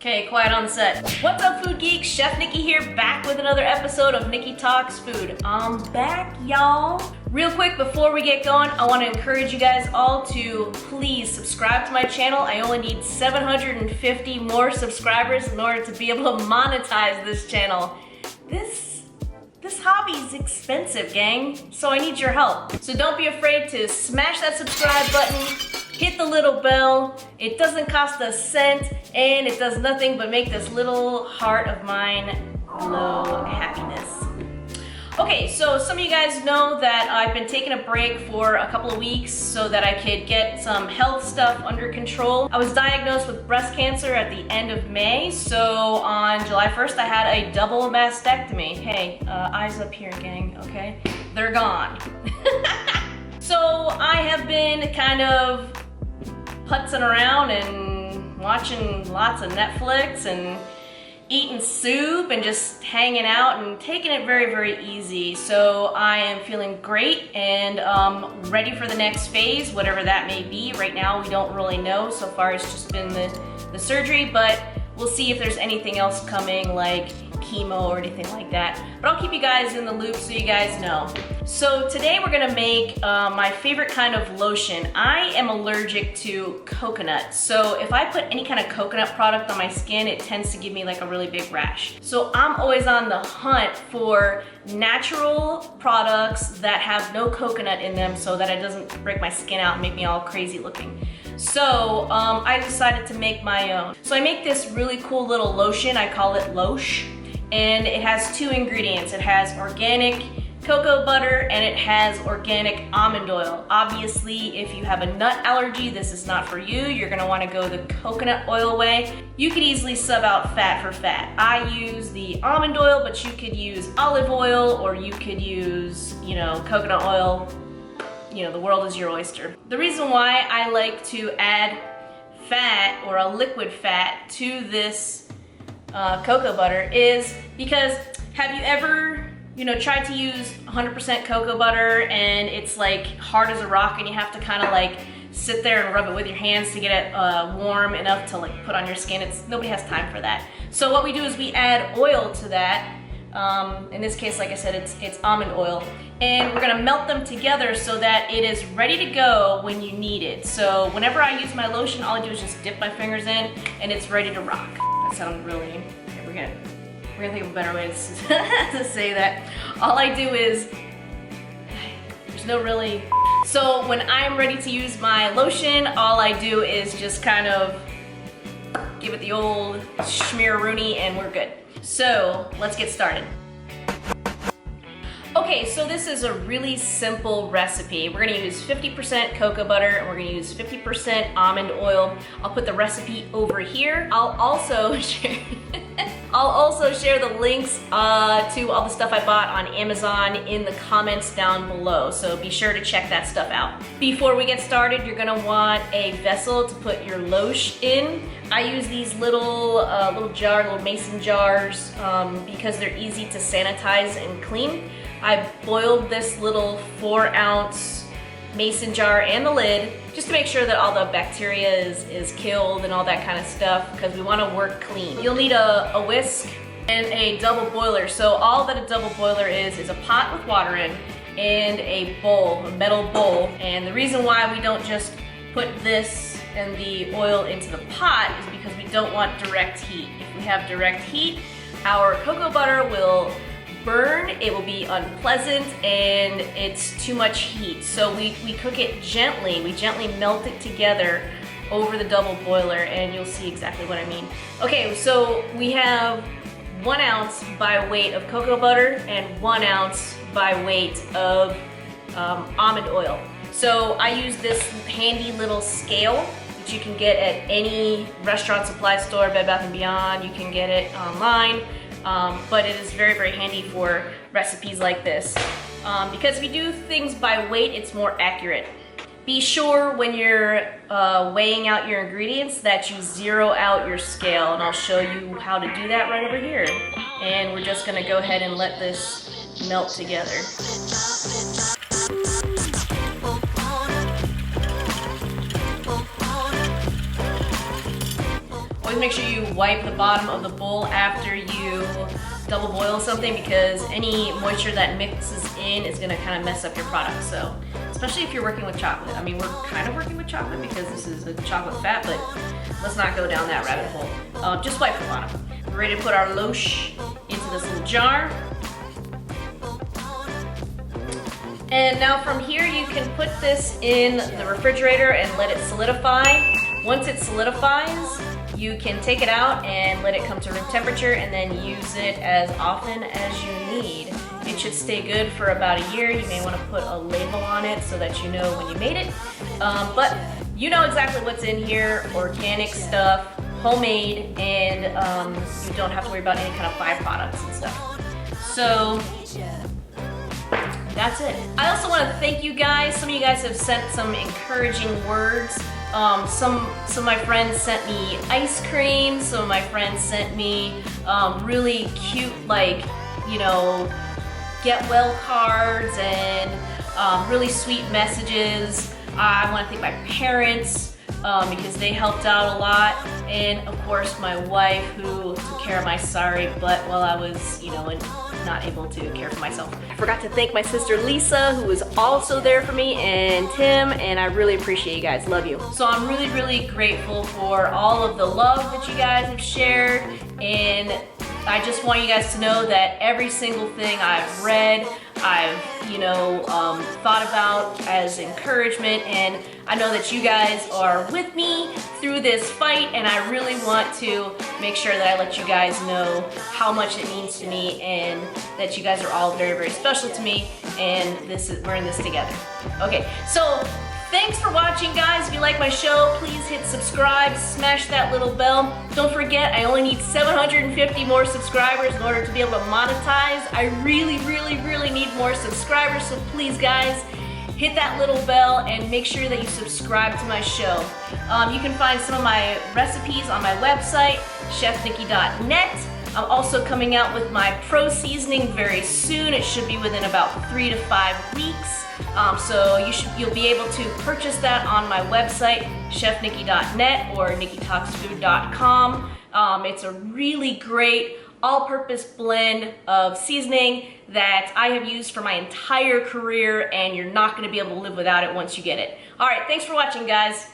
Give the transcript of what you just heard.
Okay, quiet on the set. What's up, food geeks? Chef Nikki here, back with another episode of Nikki Talks Food. I'm back, y'all. Real quick, before we get going, I want to encourage you guys all to please subscribe to my channel. I only need 750 more subscribers in order to be able to monetize this channel. This hobby is expensive, gang, so I need your help. So don't be afraid to smash that subscribe button, hit the little bell. It doesn't cost a cent, and it does nothing but make this little heart of mine glow happiness. Okay, so some of you guys know that I've been taking a break for a couple of weeks so that I could get some health stuff under control. I was diagnosed with breast cancer at the end of May, so on July 1st I had a double mastectomy. Hey, eyes up here, gang, okay? They're gone. So I have been kind of putzing around and watching lots of Netflix and eating soup and just hanging out and taking it very, very easy. So I am feeling great and ready for the next phase, whatever that may be. Right now we don't really know. So far it's just been the surgery, but we'll see if there's anything else coming like chemo or anything like that. But I'll keep you guys in the loop so you guys know. So today we're gonna make my favorite kind of lotion. I am allergic to coconut. So if I put any kind of coconut product on my skin, it tends to give me like a really big rash. So I'm always on the hunt for natural products that have no coconut in them so that it doesn't break my skin out and make me all crazy looking. So I decided to make my own. So I make this really cool little lotion. I call it Loche. And it has two ingredients. It has organic cocoa butter and it has organic almond oil. Obviously, if you have a nut allergy, this is not for you. You're gonna wanna go the coconut oil way. You could easily sub out fat for fat. I use the almond oil, but you could use olive oil or you could use, coconut oil. The world is your oyster. The reason why I like to add fat or a liquid fat to this cocoa butter is because have you ever tried to use 100% cocoa butter and it's like hard as a rock and you have to kind of like sit there and rub it with your hands to get it warm enough to like put on your skin? Nobody has time for that. So what we do is we add oil to that. In this case, like I said, it's almond oil, and we're gonna melt them together so that it is ready to go when you need it. So whenever I use my lotion, all I do is just dip my fingers in and it's ready to rock. That sounds really, okay, we're gonna think of a better way to say that. All I do is, there's no really, so when I'm ready to use my lotion, all I do is just kind of give it the old schmear-rooney and we're good. So let's get started. Okay, so this is a really simple recipe. We're gonna use 50% cocoa butter and we're gonna use 50% almond oil. I'll put the recipe over here. I'll also share the links to all the stuff I bought on Amazon in the comments down below, so be sure to check that stuff out. Before we get started, you're gonna want a vessel to put your Loche in. I use these little mason jars because they're easy to sanitize and clean. I boiled this little 4-ounce mason jar and the lid just to make sure that all the bacteria is killed and all that kind of stuff because we want to work clean. You'll need a whisk and a double boiler. So all that a double boiler is a pot with water in and a bowl, a metal bowl. And the reason why we don't just put this and the oil into the pot is because we don't want direct heat. If we have direct heat, our cocoa butter will burn, it will be unpleasant, and it's too much heat. So we cook it gently. We gently melt it together over the double boiler, and you'll see exactly what I mean. Okay, so we have 1 ounce by weight of cocoa butter and 1 ounce by weight of almond oil. So I use this handy little scale that you can get at any restaurant supply store, Bed Bath & Beyond. You can get it online. But it is very, very handy for recipes like this. Because if you do things by weight, it's more accurate. Be sure when you're weighing out your ingredients that you zero out your scale, and I'll show you how to do that right over here. And we're just gonna go ahead and let this melt together. What we always make sure you wipe the bottom of the bowl after you double boil something, because any moisture that mixes in is gonna kind of mess up your product. So, especially if you're working with chocolate. I mean, we're kind of working with chocolate because this is a chocolate fat, but let's not go down that rabbit hole. Just wipe the bottom. We're ready to put our loche into this little jar. And now from here, you can put this in the refrigerator and let it solidify. Once it solidifies, you can take it out and let it come to room temperature and then use it as often as you need. It should stay good for about a year. You may want to put a label on it so that you know when you made it. But you know exactly what's in here, organic stuff, homemade, and you don't have to worry about any kind of byproducts and stuff. So that's it. I also want to thank you guys. Some of you guys have sent some encouraging words. Some of my friends sent me ice cream. Some of my friends sent me really cute, like, you know, get well cards and really sweet messages. I want to thank my parents because they helped out a lot, and of course my wife, who took care of my sorry butt while I was, you know, not able to care for myself. I forgot to thank my sister Lisa, who was also there for me, and Tim, and I really appreciate you guys. Love you. So I'm really, really grateful for all of the love that you guys have shared, and I just want you guys to know that every single thing I've read, I've, you know, thought about as encouragement, and I know that you guys are with me through this fight, and I really want to make sure that I let you guys know how much it means to me, and that you guys are all very, very special to me, and we're in this together. Okay, so thanks for watching, guys. If you like my show, please hit subscribe, smash that little bell. Don't forget, I only need 750 more subscribers in order to be able to monetize. I really, really, really need more subscribers, so please, guys, hit that little bell and make sure that you subscribe to my show. You can find some of my recipes on my website, chefnikki.net. I'm also coming out with my pro seasoning very soon. It should be within about 3 to 5 weeks. So you'll be able to purchase that on my website, chefnikki.net or nikkitalksfood.com. It's a really great all-purpose blend of seasoning that I have used for my entire career, and you're not going to be able to live without it once you get it. All right, thanks for watching, guys.